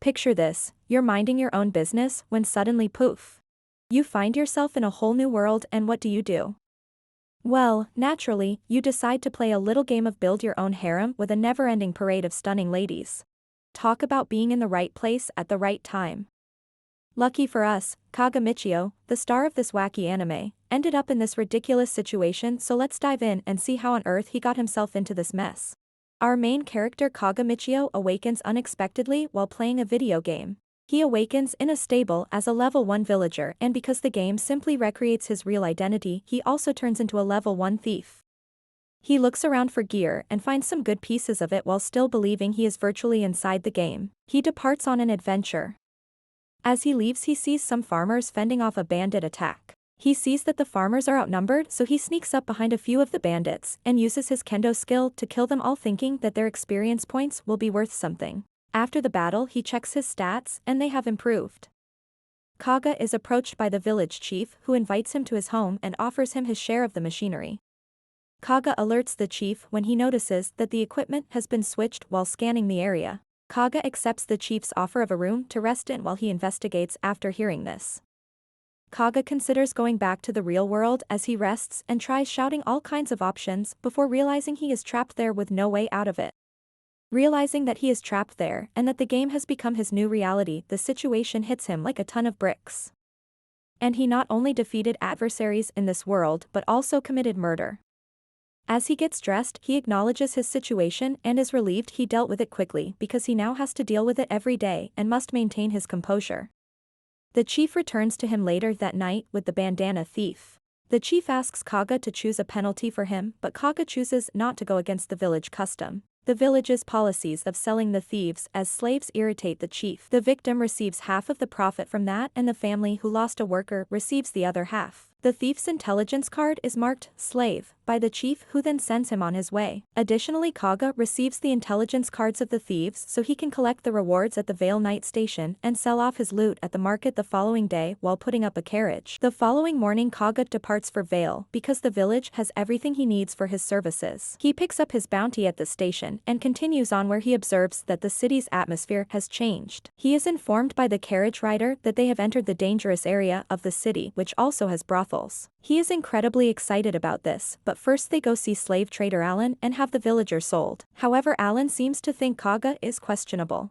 Picture this, you're minding your own business when suddenly poof. You find yourself in a whole new world, and what do? Well, naturally, you decide to play a little game of build your own harem with a never-ending parade of stunning ladies. Talk about being in the right place at the right time. Lucky for us, Kaga Michio, the star of this wacky anime, ended up in this ridiculous situation, so let's dive in and see how on earth he got himself into this mess. Our main character Kaga Michio awakens unexpectedly while playing a video game. He awakens in a stable as a level 1 villager, and because the game simply recreates his real identity, he also turns into a level 1 thief. He looks around for gear and finds some good pieces of it while still believing he is virtually inside the game. He departs on an adventure. As he leaves, he sees some farmers fending off a bandit attack. He sees that the farmers are outnumbered, so he sneaks up behind a few of the bandits and uses his kendo skill to kill them all, thinking that their experience points will be worth something. After the battle, he checks his stats and they have improved. Kaga is approached by the village chief, who invites him to his home and offers him his share of the machinery. Kaga alerts the chief when he notices that the equipment has been switched while scanning the area. Kaga accepts the chief's offer of a room to rest in while he investigates. After hearing this, Kaga considers going back to the real world as he rests and tries shouting all kinds of options before realizing he is trapped there with no way out of it. Realizing that he is trapped there and that the game has become his new reality, the situation hits him like a ton of bricks. And he not only defeated adversaries in this world but also committed murder. As he gets dressed, he acknowledges his situation and is relieved he dealt with it quickly, because he now has to deal with it every day and must maintain his composure. The chief returns to him later that night with the bandana thief. The chief asks Kaga to choose a penalty for him, but Kaga chooses not to go against the village custom. The village's policies of selling the thieves as slaves irritate the chief. The victim receives half of the profit from that, and the family who lost a worker receives the other half. The thief's intelligence card is marked slave by the chief, who then sends him on his way. Additionally, Kaga receives the intelligence cards of the thieves so he can collect the rewards at the Vale Night Station and sell off his loot at the market the following day while putting up a carriage. The following morning, Kaga departs for Vale because the village has everything he needs for his services. He picks up his bounty at the station and continues on, where he observes that the city's atmosphere has changed. He is informed by the carriage rider that they have entered the dangerous area of the city, which also has brothels. He is incredibly excited about this, but first they go see slave trader Alan and have the villager sold. However, Alan seems to think Kaga is questionable.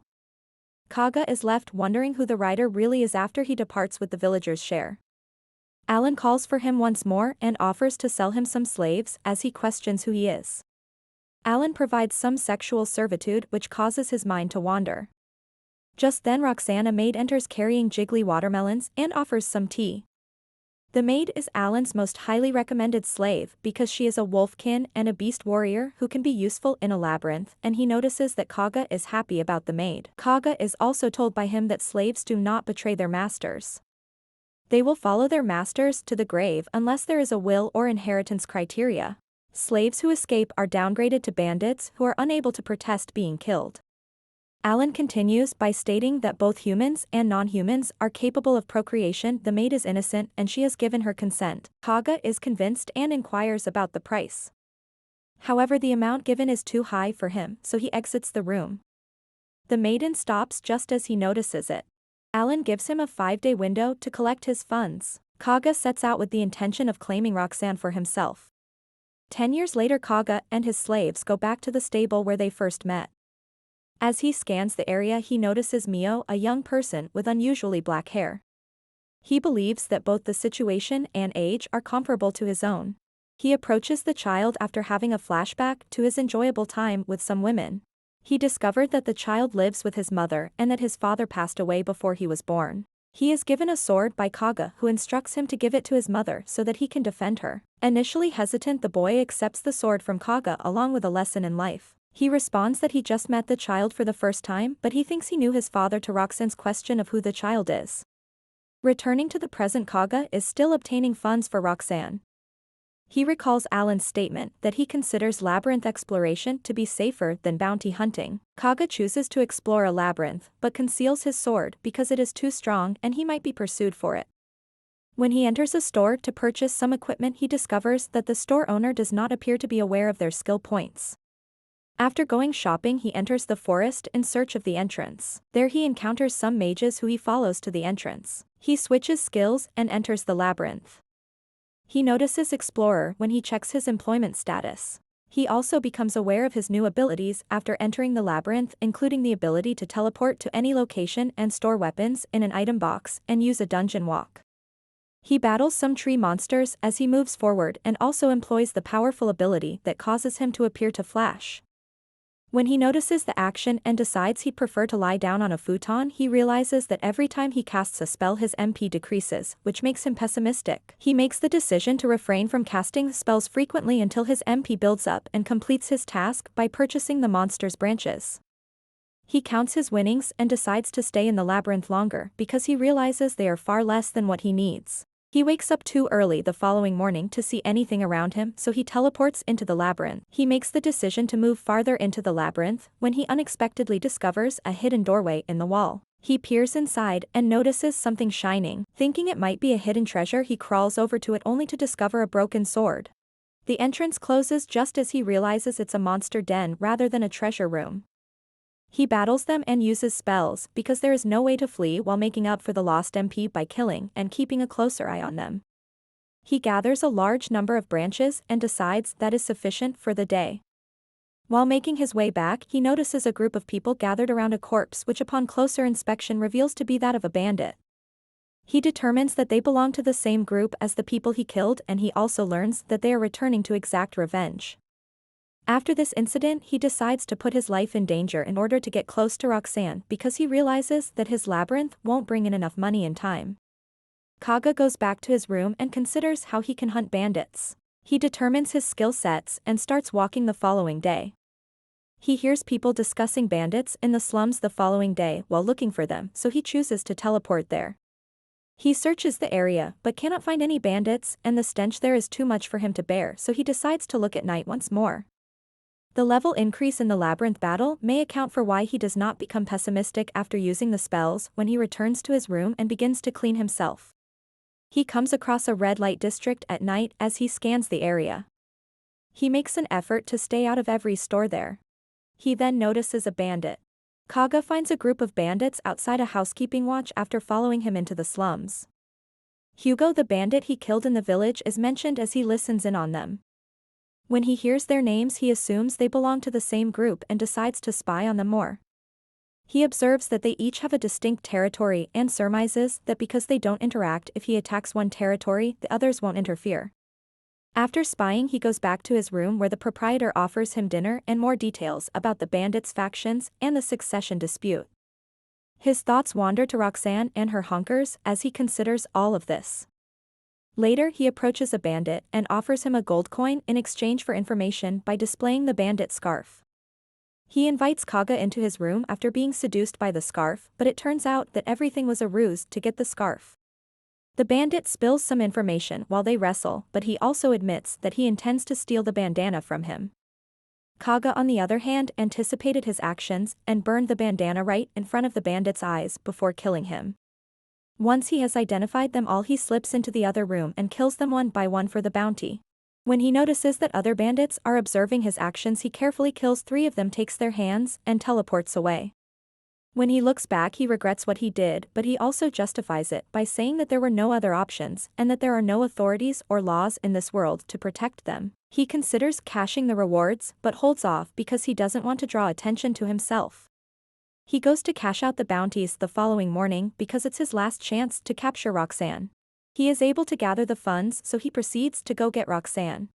Kaga is left wondering who the rider really is after he departs with the villager's share. Alan calls for him once more and offers to sell him some slaves as he questions who he is. Alan provides some sexual servitude, which causes his mind to wander. Just then, Roxanne, a maid, enters carrying jiggly watermelons and offers some tea. The maid is Alan's most highly recommended slave because she is a wolfkin and a beast warrior who can be useful in a labyrinth, and he notices that Kaga is happy about the maid. Kaga is also told by him that slaves do not betray their masters. They will follow their masters to the grave unless there is a will or inheritance criteria. Slaves who escape are downgraded to bandits who are unable to protest being killed. Alan continues by stating that both humans and non-humans are capable of procreation. The maid is innocent and she has given her consent. Kaga is convinced and inquires about the price. However, the amount given is too high for him, so he exits the room. The maiden stops just as he notices it. Alan gives him a 5-day window to collect his funds. Kaga sets out with the intention of claiming Roxanne for himself. 10 years later, Kaga and his slaves go back to the stable where they first met. As he scans the area, he notices Mio, a young person with unusually black hair. He believes that both the situation and age are comparable to his own. He approaches the child after having a flashback to his enjoyable time with some women. He discovered that the child lives with his mother and that his father passed away before he was born. He is given a sword by Kaga, who instructs him to give it to his mother so that he can defend her. Initially hesitant, the boy accepts the sword from Kaga along with a lesson in life. He responds that he just met the child for the first time, but he thinks he knew his father. To Roxanne's question of who the child is. Returning to the present, Kaga is still obtaining funds for Roxanne. He recalls Alan's statement that he considers labyrinth exploration to be safer than bounty hunting. Kaga chooses to explore a labyrinth, but conceals his sword because it is too strong and he might be pursued for it. When he enters a store to purchase some equipment, he discovers that the store owner does not appear to be aware of their skill points. After going shopping, he enters the forest in search of the entrance. There he encounters some mages who he follows to the entrance. He switches skills and enters the labyrinth. He notices Explorer when he checks his employment status. He also becomes aware of his new abilities after entering the labyrinth, including the ability to teleport to any location and store weapons in an item box and use a dungeon walk. He battles some tree monsters as he moves forward and also employs the powerful ability that causes him to appear to flash. When he notices the action and decides he'd prefer to lie down on a futon, he realizes that every time he casts a spell his MP decreases, which makes him pessimistic. He makes the decision to refrain from casting spells frequently until his MP builds up and completes his task by purchasing the monster's branches. He counts his winnings and decides to stay in the labyrinth longer because he realizes they are far less than what he needs. He wakes up too early the following morning to see anything around him, so he teleports into the labyrinth. He makes the decision to move farther into the labyrinth when he unexpectedly discovers a hidden doorway in the wall. He peers inside and notices something shining. Thinking it might be a hidden treasure, he crawls over to it only to discover a broken sword. The entrance closes just as he realizes it's a monster den rather than a treasure room. He battles them and uses spells because there is no way to flee while making up for the lost MP by killing and keeping a closer eye on them. He gathers a large number of branches and decides that is sufficient for the day. While making his way back, he notices a group of people gathered around a corpse which upon closer inspection reveals to be that of a bandit. He determines that they belong to the same group as the people he killed, and he also learns that they are returning to exact revenge. After this incident, he decides to put his life in danger in order to get close to Roxanne because he realizes that his labyrinth won't bring in enough money in time. Kaga goes back to his room and considers how he can hunt bandits. He determines his skill sets and starts walking the following day. He hears people discussing bandits in the slums the following day while looking for them, so he chooses to teleport there. He searches the area but cannot find any bandits, and the stench there is too much for him to bear, so he decides to look at night once more. The level increase in the labyrinth battle may account for why he does not become pessimistic after using the spells when he returns to his room and begins to clean himself. He comes across a red light district at night as he scans the area. He makes an effort to stay out of every store there. He then notices a bandit. Kaga finds a group of bandits outside a housekeeping watch after following him into the slums. Hugo, the bandit he killed in the village, is mentioned as he listens in on them. When he hears their names, he assumes they belong to the same group and decides to spy on them more. He observes that they each have a distinct territory and surmises that because they don't interact, if he attacks one territory, the others won't interfere. After spying, he goes back to his room where the proprietor offers him dinner and more details about the bandits' factions and the succession dispute. His thoughts wander to Roxanne and her hunkers as he considers all of this. Later, he approaches a bandit and offers him a gold coin in exchange for information by displaying the bandit scarf. He invites Kaga into his room after being seduced by the scarf, but it turns out that everything was a ruse to get the scarf. The bandit spills some information while they wrestle, but he also admits that he intends to steal the bandana from him. Kaga, on the other hand, anticipated his actions and burned the bandana right in front of the bandit's eyes before killing him. Once he has identified them all, he slips into the other room and kills them one by one for the bounty. When he notices that other bandits are observing his actions, he carefully kills 3 of them, takes their hands, and teleports away. When he looks back, he regrets what he did, but he also justifies it by saying that there were no other options and that there are no authorities or laws in this world to protect them. He considers cashing the rewards but holds off because he doesn't want to draw attention to himself. He goes to cash out the bounties the following morning because it's his last chance to capture Roxanne. He is able to gather the funds, so he proceeds to go get Roxanne.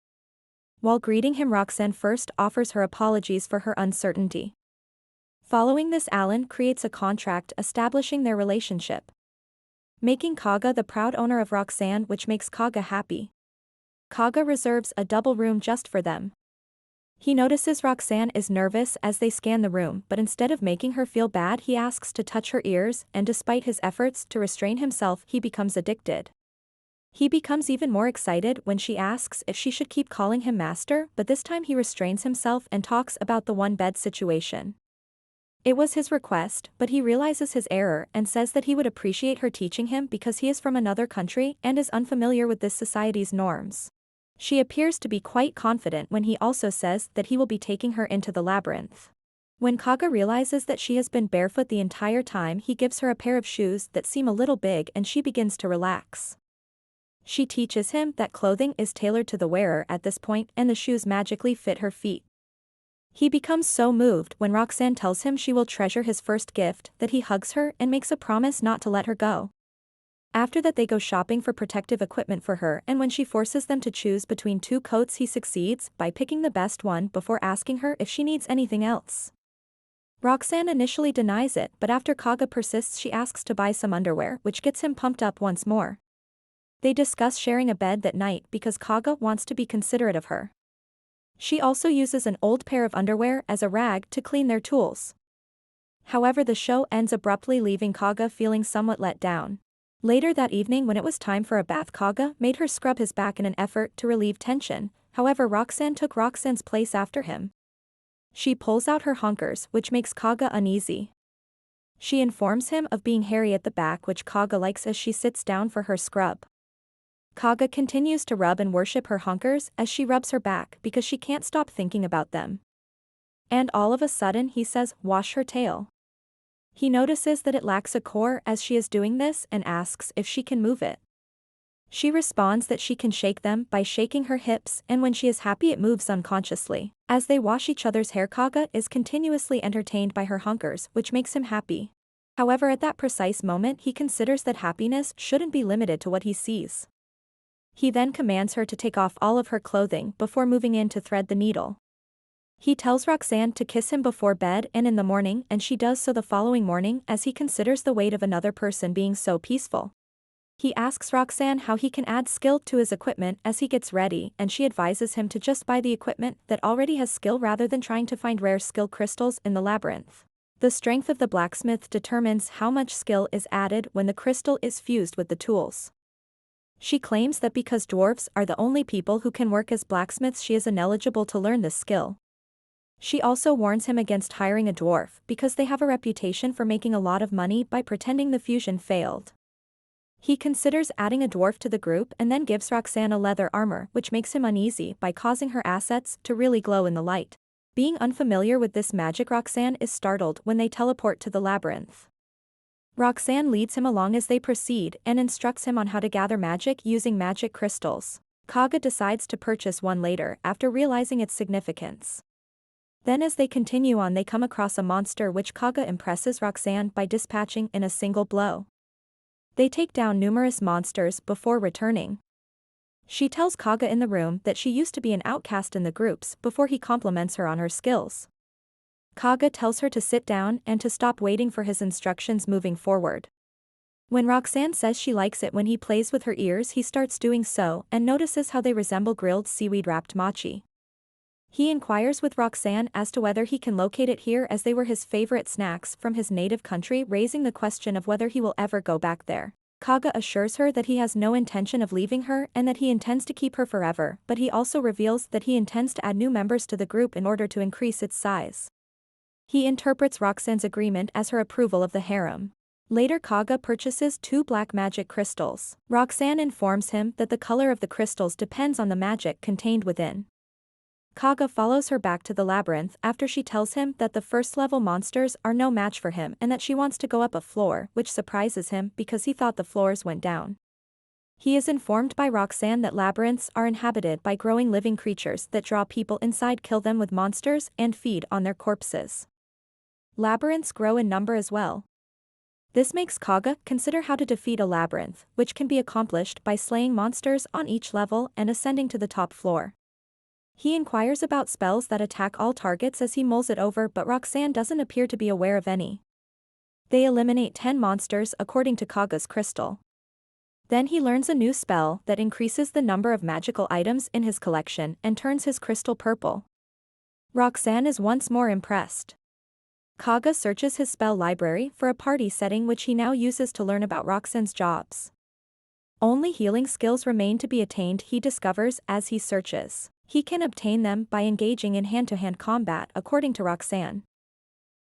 While greeting him, Roxanne first offers her apologies for her uncertainty. Following this, Alan creates a contract establishing their relationship, making Kaga the proud owner of Roxanne, which makes Kaga happy. Kaga reserves a double room just for them. He notices Roxanne is nervous as they scan the room, but instead of making her feel bad, he asks to touch her ears, and despite his efforts to restrain himself, he becomes addicted. He becomes even more excited when she asks if she should keep calling him master, but this time he restrains himself and talks about the one-bed situation. It was his request, but he realizes his error and says that he would appreciate her teaching him because he is from another country and is unfamiliar with this society's norms. She appears to be quite confident when he also says that he will be taking her into the labyrinth. When Kaga realizes that she has been barefoot the entire time, he gives her a pair of shoes that seem a little big and she begins to relax. She teaches him that clothing is tailored to the wearer at this point and the shoes magically fit her feet. He becomes so moved when Roxanne tells him she will treasure his first gift that he hugs her and makes a promise not to let her go. After that they go shopping for protective equipment for her, and when she forces them to choose between two coats he succeeds by picking the best one before asking her if she needs anything else. Roxanne initially denies it, but after Kaga persists she asks to buy some underwear, which gets him pumped up once more. They discuss sharing a bed that night because Kaga wants to be considerate of her. She also uses an old pair of underwear as a rag to clean their tools. However, the show ends abruptly, leaving Kaga feeling somewhat let down. Later that evening, when it was time for a bath, Kaga made her scrub his back in an effort to relieve tension. However, Roxanne took Roxanne's place after him. She pulls out her honkers, which makes Kaga uneasy. She informs him of being hairy at the back, which Kaga likes as she sits down for her scrub. Kaga continues to rub and worship her honkers as she rubs her back because she can't stop thinking about them. And all of a sudden he says, "Wash her tail." He notices that it lacks a core as she is doing this and asks if she can move it. She responds that she can shake them by shaking her hips, and when she is happy it moves unconsciously. As they wash each other's hair, Kaga is continuously entertained by her honkers, which makes him happy. However, at that precise moment he considers that happiness shouldn't be limited to what he sees. He then commands her to take off all of her clothing before moving in to thread the needle. He tells Roxanne to kiss him before bed and in the morning, and she does so the following morning as he considers the weight of another person being so peaceful. He asks Roxanne how he can add skill to his equipment as he gets ready, and she advises him to just buy the equipment that already has skill rather than trying to find rare skill crystals in the labyrinth. The strength of the blacksmith determines how much skill is added when the crystal is fused with the tools. She claims that because dwarves are the only people who can work as blacksmiths, she is ineligible to learn this skill. She also warns him against hiring a dwarf because they have a reputation for making a lot of money by pretending the fusion failed. He considers adding a dwarf to the group and then gives Roxanne a leather armor, which makes him uneasy by causing her assets to really glow in the light. Being unfamiliar with this magic, Roxanne is startled when they teleport to the labyrinth. Roxanne leads him along as they proceed and instructs him on how to gather magic using magic crystals. Kaga decides to purchase one later after realizing its significance. Then as they continue on they come across a monster which Kaga impresses Roxanne by dispatching in a single blow. They take down numerous monsters before returning. She tells Kaga in the room that she used to be an outcast in the groups before he compliments her on her skills. Kaga tells her to sit down and to stop waiting for his instructions moving forward. When Roxanne says she likes it when he plays with her ears, he starts doing so and notices how they resemble grilled seaweed-wrapped mochi. He inquires with Roxanne as to whether he can locate it here as they were his favorite snacks from his native country, raising the question of whether he will ever go back there. Kaga assures her that he has no intention of leaving her and that he intends to keep her forever, but he also reveals that he intends to add new members to the group in order to increase its size. He interprets Roxanne's agreement as her approval of the harem. Later Kaga purchases 2 black magic crystals. Roxanne informs him that the color of the crystals depends on the magic contained within. Kaga follows her back to the labyrinth after she tells him that the first-level monsters are no match for him and that she wants to go up a floor, which surprises him because he thought the floors went down. He is informed by Roxanne that labyrinths are inhabited by growing living creatures that draw people inside, kill them with monsters, and feed on their corpses. Labyrinths grow in number as well. This makes Kaga consider how to defeat a labyrinth, which can be accomplished by slaying monsters on each level and ascending to the top floor. He inquires about spells that attack all targets as he mulls it over, but Roxanne doesn't appear to be aware of any. They eliminate 10 monsters according to Kaga's crystal. Then he learns a new spell that increases the number of magical items in his collection and turns his crystal purple. Roxanne is once more impressed. Kaga searches his spell library for a party setting which he now uses to learn about Roxanne's jobs. Only healing skills remain to be attained, he discovers as he searches. He can obtain them by engaging in hand-to-hand combat according to Roxanne.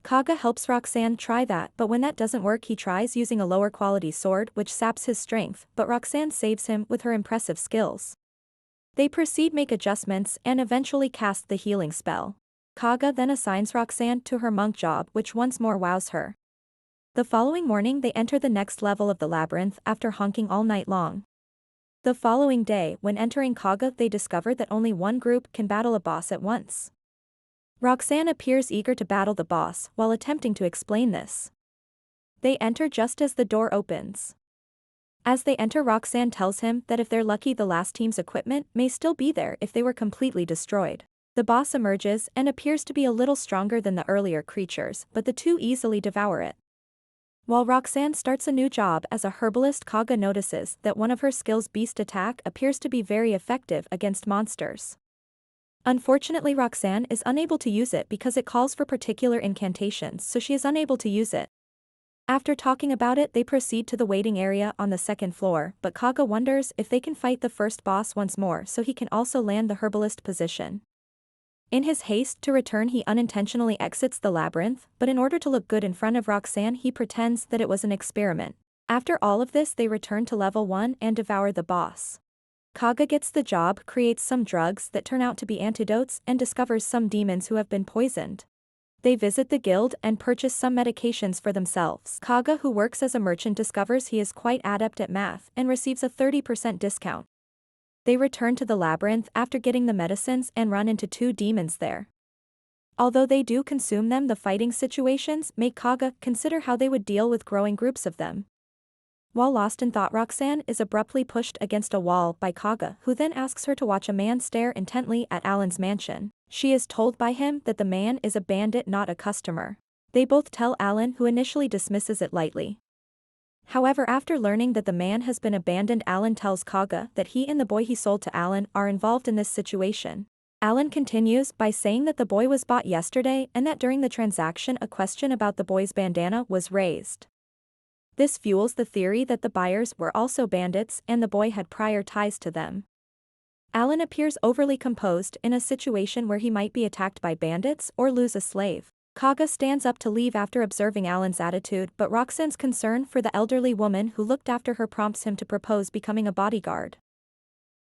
Kaga helps Roxanne try that, but when that doesn't work he tries using a lower quality sword which saps his strength, but Roxanne saves him with her impressive skills. They proceed make adjustments and eventually cast the healing spell. Kaga then assigns Roxanne to her monk job, which once more wows her. The following morning they enter the next level of the labyrinth after honking all night long. The following day, when entering Kaga, they discover that only one group can battle a boss at once. Roxanne appears eager to battle the boss while attempting to explain this. They enter just as the door opens. As they enter, Roxanne tells him that if they're lucky, the last team's equipment may still be there if they were completely destroyed. The boss emerges and appears to be a little stronger than the earlier creatures, but the two easily devour it. While Roxanne starts a new job as a herbalist, Kaga notices that one of her skills, Beast Attack, appears to be very effective against monsters. Unfortunately, Roxanne is unable to use it because it calls for particular incantations, so she is unable to use it. After talking about it, they proceed to the waiting area on the second floor, but Kaga wonders if they can fight the first boss once more so he can also land the herbalist position. In his haste to return, he unintentionally exits the labyrinth, but in order to look good in front of Roxanne, he pretends that it was an experiment. After all of this, they return to level 1 and devour the boss. Kaga gets the job, creates some drugs that turn out to be antidotes, and discovers some demons who have been poisoned. They visit the guild and purchase some medications for themselves. Kaga, who works as a merchant, discovers he is quite adept at math and receives a 30% discount. They return to the labyrinth after getting the medicines and run into two demons there. Although they do consume them, the fighting situations make Kaga consider how they would deal with growing groups of them. While lost in thought, Roxanne is abruptly pushed against a wall by Kaga, who then asks her to watch a man stare intently at Alan's mansion. She is told by him that the man is a bandit, not a customer. They both tell Alan, who initially dismisses it lightly. However, after learning that the man has been abandoned, Alan tells Kaga that he and the boy he sold to Alan are involved in this situation. Alan continues by saying that the boy was bought yesterday and that during the transaction a question about the boy's bandana was raised. This fuels the theory that the buyers were also bandits and the boy had prior ties to them. Alan appears overly composed in a situation where he might be attacked by bandits or lose a slave. Kaga stands up to leave after observing Alan's attitude, but Roxanne's concern for the elderly woman who looked after her prompts him to propose becoming a bodyguard.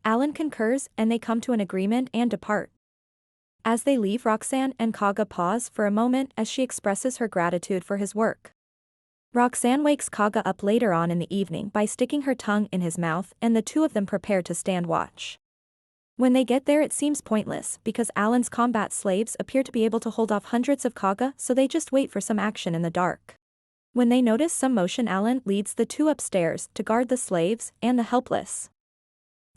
Alan concurs and they come to an agreement and depart. As they leave, Roxanne and Kaga pause for a moment as she expresses her gratitude for his work. Roxanne wakes Kaga up later on in the evening by sticking her tongue in his mouth, and the two of them prepare to stand watch. When they get there, it seems pointless because Alan's combat slaves appear to be able to hold off hundreds of Kaga, so they just wait for some action in the dark. When they notice some motion, Alan leads the two upstairs to guard the slaves and the helpless.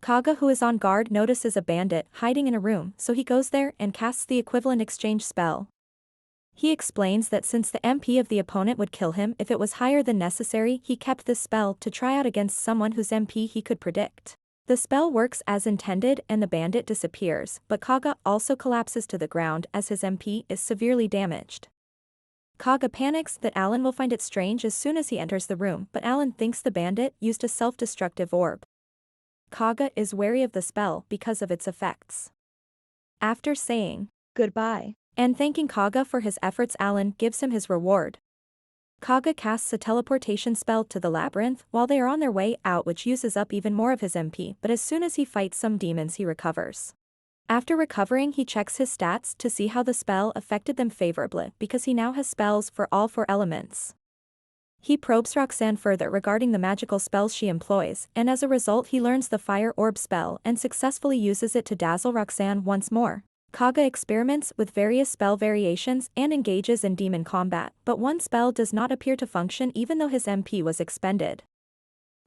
Kaga, who is on guard, notices a bandit hiding in a room, so he goes there and casts the equivalent exchange spell. He explains that since the MP of the opponent would kill him if it was higher than necessary, he kept this spell to try out against someone whose MP he could predict. The spell works as intended and the bandit disappears, but Kaga also collapses to the ground as his MP is severely damaged. Kaga panics that Alan will find it strange as soon as he enters the room, but Alan thinks the bandit used a self-destructive orb. Kaga is wary of the spell because of its effects. After saying goodbye and thanking Kaga for his efforts, Alan gives him his reward. Kaga casts a teleportation spell to the labyrinth while they are on their way out, which uses up even more of his MP, but as soon as he fights some demons he recovers. After recovering, he checks his stats to see how the spell affected them favorably because he now has spells for all 4 elements. He probes Roxanne further regarding the magical spells she employs, and as a result he learns the fire orb spell and successfully uses it to dazzle Roxanne once more. Kaga experiments with various spell variations and engages in demon combat, but one spell does not appear to function even though his MP was expended.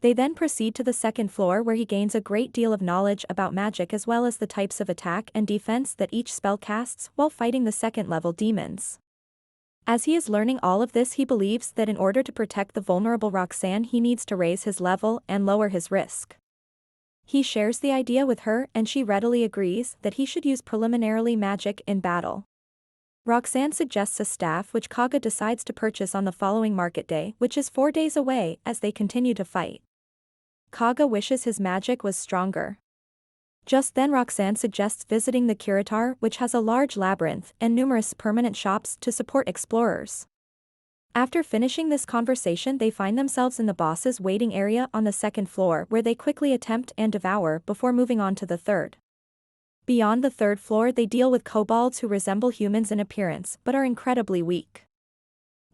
They then proceed to the second floor where he gains a great deal of knowledge about magic as well as the types of attack and defense that each spell casts while fighting the second-level demons. As he is learning all of this, he believes that in order to protect the vulnerable Roxanne he needs to raise his level and lower his risk. He shares the idea with her and she readily agrees that he should use preliminarily magic in battle. Roxanne suggests a staff which Kaga decides to purchase on the following market day, which is 4 days away, as they continue to fight. Kaga wishes his magic was stronger. Just then Roxanne suggests visiting the Curator, which has a large labyrinth and numerous permanent shops to support explorers. After finishing this conversation, they find themselves in the boss's waiting area on the second floor where they quickly attempt and devour before moving on to the third. Beyond the third floor they deal with kobolds who resemble humans in appearance but are incredibly weak.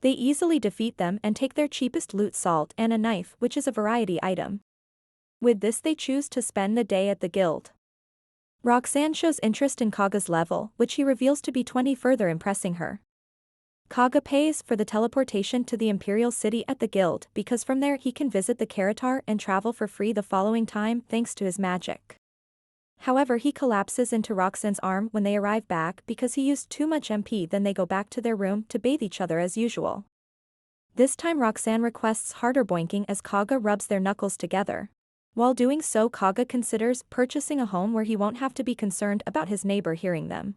They easily defeat them and take their cheapest loot, salt and a knife, which is a variety item. With this they choose to spend the day at the guild. Roxanne shows interest in Kaga's level, which he reveals to be 20, further impressing her. Kaga pays for the teleportation to the Imperial City at the guild because from there he can visit the Karatar and travel for free the following time thanks to his magic. However, he collapses into Roxanne's arm when they arrive back because he used too much MP. Then they go back to their room to bathe each other as usual. This time Roxanne requests harder boinking as Kaga rubs their knuckles together. While doing so, Kaga considers purchasing a home where he won't have to be concerned about his neighbor hearing them.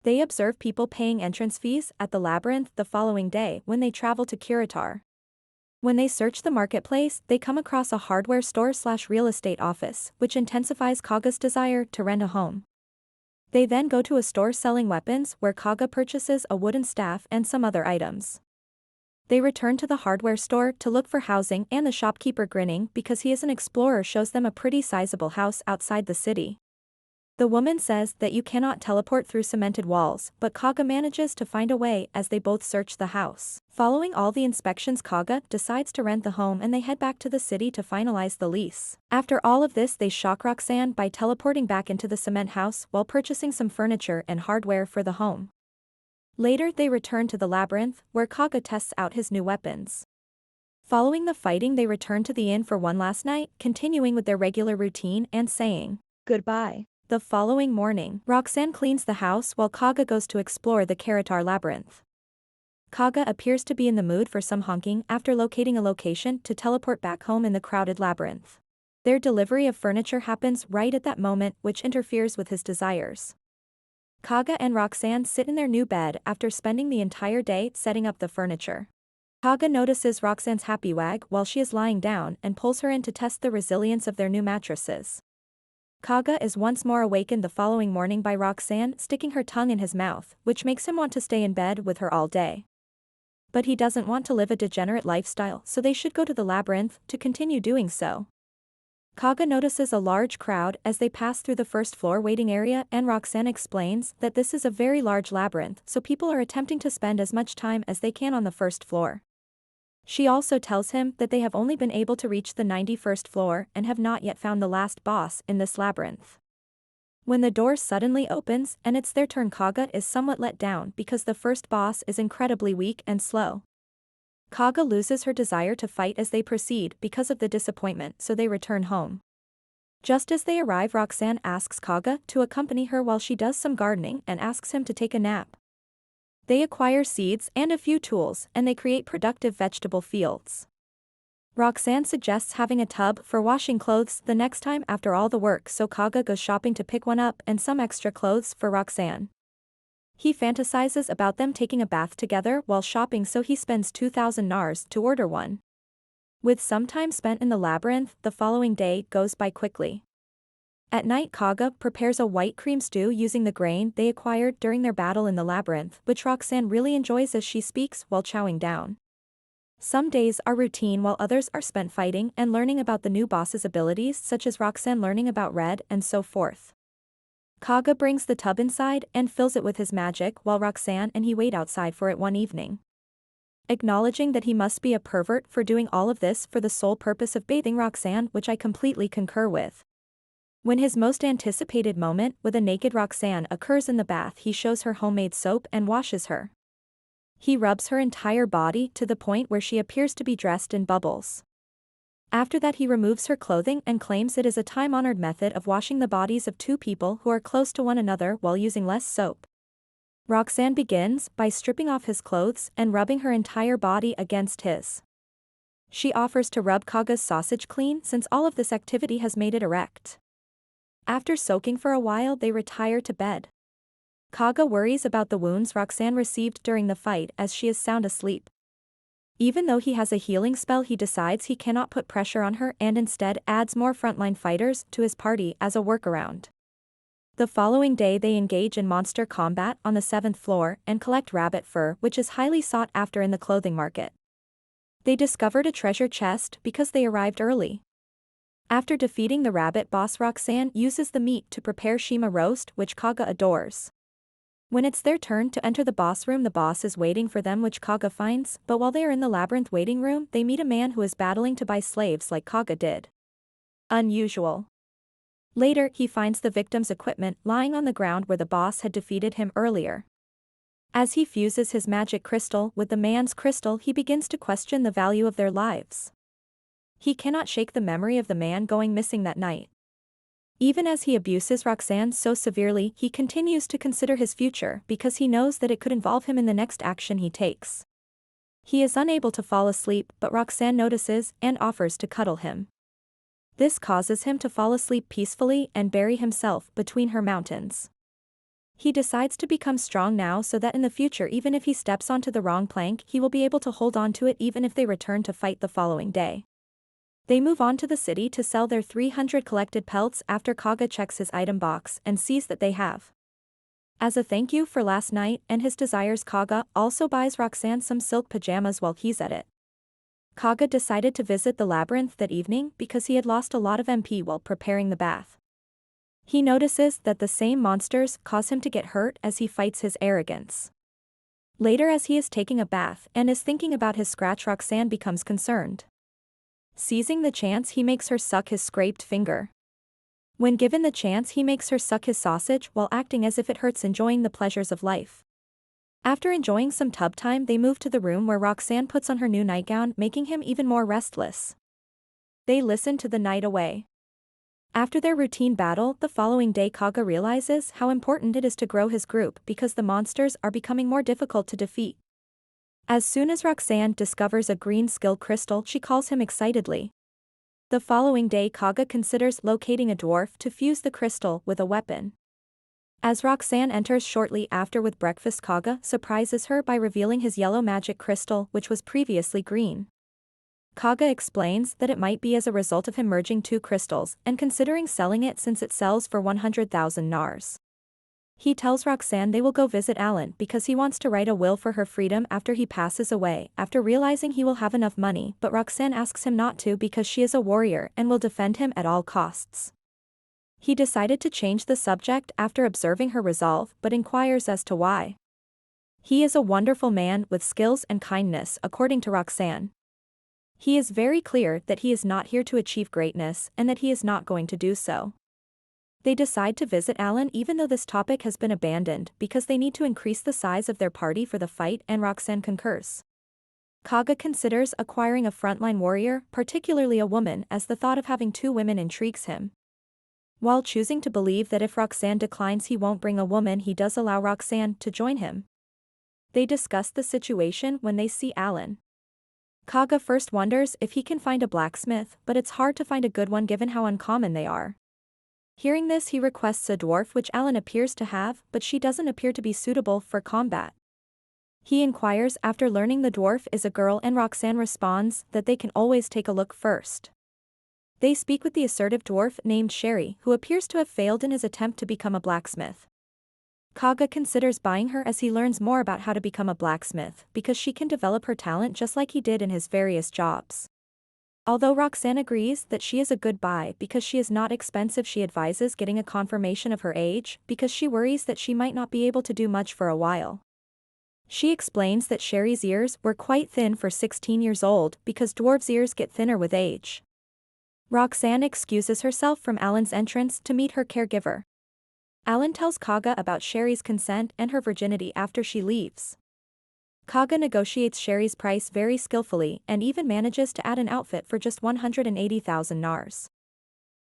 They observe people paying entrance fees at the labyrinth the following day when they travel to Karatar. When they search the marketplace, they come across a hardware store/real estate office, which intensifies Kaga's desire to rent a home. They then go to a store selling weapons where Kaga purchases a wooden staff and some other items. They return to the hardware store to look for housing and the shopkeeper, grinning because he is an explorer, shows them a pretty sizable house outside the city. The woman says that you cannot teleport through cemented walls, but Kaga manages to find a way as they both search the house. Following all the inspections, Kaga decides to rent the home and they head back to the city to finalize the lease. After all of this, they shock Roxanne by teleporting back into the cement house while purchasing some furniture and hardware for the home. Later they return to the labyrinth, where Kaga tests out his new weapons. Following the fighting they return to the inn for one last night, continuing with their regular routine and saying goodbye. The following morning, Roxanne cleans the house while Kaga goes to explore the Karatar labyrinth. Kaga appears to be in the mood for some honking after locating a location to teleport back home in the crowded labyrinth. Their delivery of furniture happens right at that moment, which interferes with his desires. Kaga and Roxanne sit in their new bed after spending the entire day setting up the furniture. Kaga notices Roxanne's happy wag while she is lying down and pulls her in to test the resilience of their new mattresses. Kaga is once more awakened the following morning by Roxanne sticking her tongue in his mouth, which makes him want to stay in bed with her all day. But he doesn't want to live a degenerate lifestyle, so they should go to the labyrinth to continue doing so. Kaga notices a large crowd as they pass through the first floor waiting area, and Roxanne explains that this is a very large labyrinth, so people are attempting to spend as much time as they can on the first floor. She also tells him that they have only been able to reach the 91st floor and have not yet found the last boss in this labyrinth. When the door suddenly opens and it's their turn, Kaga is somewhat let down because the first boss is incredibly weak and slow. Kaga loses her desire to fight as they proceed because of the disappointment, so they return home. Just as they arrive, Roxanne asks Kaga to accompany her while she does some gardening and asks him to take a nap. They acquire seeds and a few tools, and they create productive vegetable fields. Roxanne suggests having a tub for washing clothes the next time after all the work, so Kaga goes shopping to pick one up and some extra clothes for Roxanne. He fantasizes about them taking a bath together while shopping, so he spends 2,000 nars to order one. With some time spent in the labyrinth, the following day goes by quickly. At night, Kaga prepares a white cream stew using the grain they acquired during their battle in the labyrinth, which Roxanne really enjoys as she speaks while chowing down. Some days are routine while others are spent fighting and learning about the new boss's abilities, such as Roxanne learning about red and so forth. Kaga brings the tub inside and fills it with his magic while Roxanne and he wait outside for it one evening. Acknowledging that he must be a pervert for doing all of this for the sole purpose of bathing Roxanne, which I completely concur with. When his most anticipated moment with a naked Roxanne occurs in the bath, he shows her homemade soap and washes her. He rubs her entire body to the point where she appears to be dressed in bubbles. After that, he removes her clothing and claims it is a time-honored method of washing the bodies of two people who are close to one another while using less soap. Roxanne begins by stripping off his clothes and rubbing her entire body against his. She offers to rub Kaga's sausage clean since all of this activity has made it erect. After soaking for a while, they retire to bed. Kaga worries about the wounds Roxanne received during the fight as she is sound asleep. Even though he has a healing spell, he decides he cannot put pressure on her and instead adds more frontline fighters to his party as a workaround. The following day they engage in monster combat on the 7th floor and collect rabbit fur, which is highly sought after in the clothing market. They discovered a treasure chest because they arrived early. After defeating the rabbit boss, Roxanne uses the meat to prepare Shima roast, which Kaga adores. When it's their turn to enter the boss room, the boss is waiting for them, which Kaga finds, but while they are in the labyrinth waiting room, they meet a man who is battling to buy slaves like Kaga did. Unusual. Later, he finds the victim's equipment lying on the ground where the boss had defeated him earlier. As he fuses his magic crystal with the man's crystal, he begins to question the value of their lives. He cannot shake the memory of the man going missing that night. Even as he abuses Roxanne so severely, he continues to consider his future because he knows that it could involve him in the next action he takes. He is unable to fall asleep, but Roxanne notices and offers to cuddle him. This causes him to fall asleep peacefully and bury himself between her mountains. He decides to become strong now so that in the future, even if he steps onto the wrong plank, he will be able to hold on to it even if they return to fight the following day. They move on to the city to sell their 300 collected pelts after Kaga checks his item box and sees that they have. As a thank you for last night and his desires, Kaga also buys Roxanne some silk pajamas while he's at it. Kaga decided to visit the labyrinth that evening because he had lost a lot of MP while preparing the bath. He notices that the same monsters cause him to get hurt as he fights his arrogance. Later, as he is taking a bath and is thinking about his scratch, Roxanne becomes concerned. Seizing the chance, he makes her suck his scraped finger. When given the chance, he makes her suck his sausage while acting as if it hurts, enjoying the pleasures of life. After enjoying some tub time, they move to the room where Roxanne puts on her new nightgown, making him even more restless. They listen to the night away. After their routine battle the following day, Kaga realizes how important it is to grow his group because the monsters are becoming more difficult to defeat. As soon as Roxanne discovers a green skill crystal, she calls him excitedly. The following day, Kaga considers locating a dwarf to fuse the crystal with a weapon. As Roxanne enters shortly after with breakfast, Kaga surprises her by revealing his yellow magic crystal, which was previously green. Kaga explains that it might be as a result of him merging two crystals and considering selling it since it sells for 100,000 nars. He tells Roxanne they will go visit Alan because he wants to write a will for her freedom after he passes away, after realizing he will have enough money, but Roxanne asks him not to because she is a warrior and will defend him at all costs. He decided to change the subject after observing her resolve, but inquires as to why. He is a wonderful man with skills and kindness, according to Roxanne. He is very clear that he is not here to achieve greatness and that he is not going to do so. They decide to visit Alan even though this topic has been abandoned because they need to increase the size of their party for the fight, and Roxanne concurs. Kaga considers acquiring a frontline warrior, particularly a woman, as the thought of having two women intrigues him. While choosing to believe that if Roxanne declines he won't bring a woman, he does allow Roxanne to join him. They discuss the situation when they see Alan. Kaga first wonders if he can find a blacksmith, but it's hard to find a good one given how uncommon they are. Hearing this, he requests a dwarf, which Alan appears to have, but she doesn't appear to be suitable for combat. He inquires after learning the dwarf is a girl, and Roxanne responds that they can always take a look first. They speak with the assertive dwarf named Sherry, who appears to have failed in his attempt to become a blacksmith. Kaga considers buying her as he learns more about how to become a blacksmith because she can develop her talent just like he did in his various jobs. Although Roxanne agrees that she is a good buy because she is not expensive, she advises getting a confirmation of her age because she worries that she might not be able to do much for a while. She explains that Sherry's ears were quite thin for 16 years old because dwarves' ears get thinner with age. Roxanne excuses herself from Alan's entrance to meet her caregiver. Alan tells Kaga about Sherry's consent and her virginity after she leaves. Kaga negotiates Sherry's price very skillfully and even manages to add an outfit for just 180,000 nars.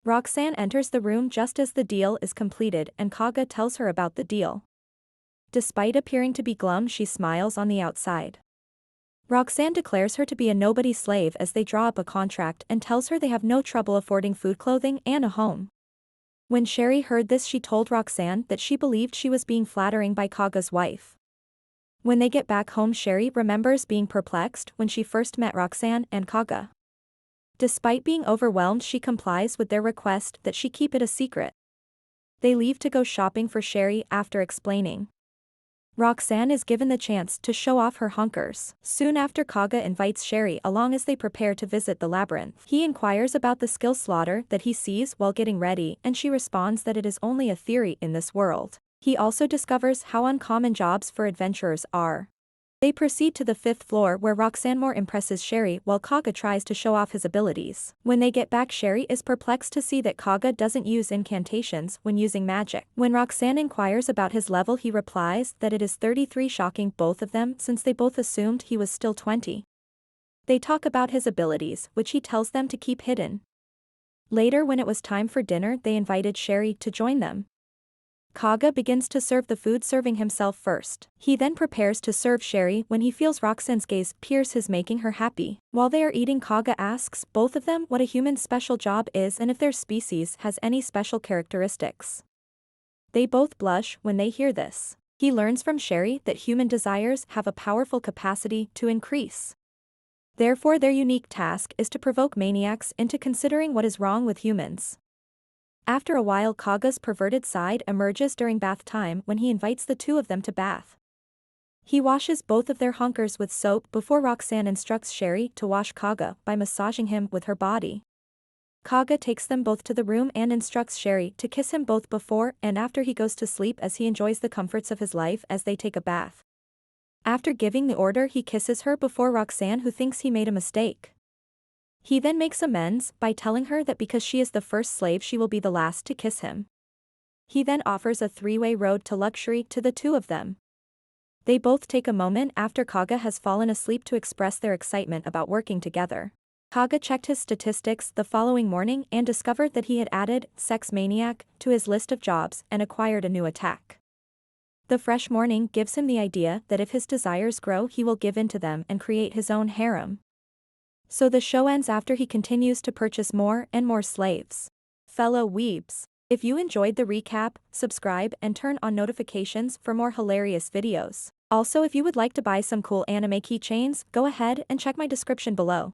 Roxanne enters the room just as the deal is completed, and Kaga tells her about the deal. Despite appearing to be glum, she smiles on the outside. Roxanne declares her to be a nobody slave as they draw up a contract and tells her they have no trouble affording food, clothing, and a home. When Sherry heard this, she told Roxanne that she believed she was being flattering by Kaga's wife. When they get back home, Sherry remembers being perplexed when she first met Roxanne and Kaga. Despite being overwhelmed, she complies with their request that she keep it a secret. They leave to go shopping for Sherry after explaining. Roxanne is given the chance to show off her hunkers. Soon after, Kaga invites Sherry along as they prepare to visit the labyrinth. He inquires about the skill slaughter that he sees while getting ready, and she responds that it is only a theory in this world. He also discovers how uncommon jobs for adventurers are. They proceed to the 5th floor where Roxanne more impresses Sherry while Kaga tries to show off his abilities. When they get back, Sherry is perplexed to see that Kaga doesn't use incantations when using magic. When Roxanne inquires about his level, he replies that it is 33, shocking both of them since they both assumed he was still 20. They talk about his abilities, which he tells them to keep hidden. Later, when it was time for dinner, they invited Sherry to join them. Kaga begins to serve the food, serving himself first. He then prepares to serve Sherry when he feels Roxanne's gaze pierce his, making her happy. While they are eating, Kaga asks both of them what a human's special job is and if their species has any special characteristics. They both blush when they hear this. He learns from Sherry that human desires have a powerful capacity to increase. Therefore, their unique task is to provoke maniacs into considering what is wrong with humans. After a while, Kaga's perverted side emerges during bath time when he invites the two of them to bath. He washes both of their hunkers with soap before Roxanne instructs Sherry to wash Kaga by massaging him with her body. Kaga takes them both to the room and instructs Sherry to kiss him both before and after he goes to sleep, as he enjoys the comforts of his life as they take a bath. After giving the order, he kisses her before Roxanne, who thinks he made a mistake. He then makes amends by telling her that because she is the first slave, she will be the last to kiss him. He then offers a 3-way road to luxury to the two of them. They both take a moment after Kaga has fallen asleep to express their excitement about working together. Kaga checked his statistics the following morning and discovered that he had added Sex Maniac to his list of jobs and acquired a new attack. The fresh morning gives him the idea that if his desires grow, he will give in to them and create his own harem. So the show ends after he continues to purchase more and more slaves. Fellow weebs, if you enjoyed the recap, subscribe and turn on notifications for more hilarious videos. Also, if you would like to buy some cool anime keychains, go ahead and check my description below.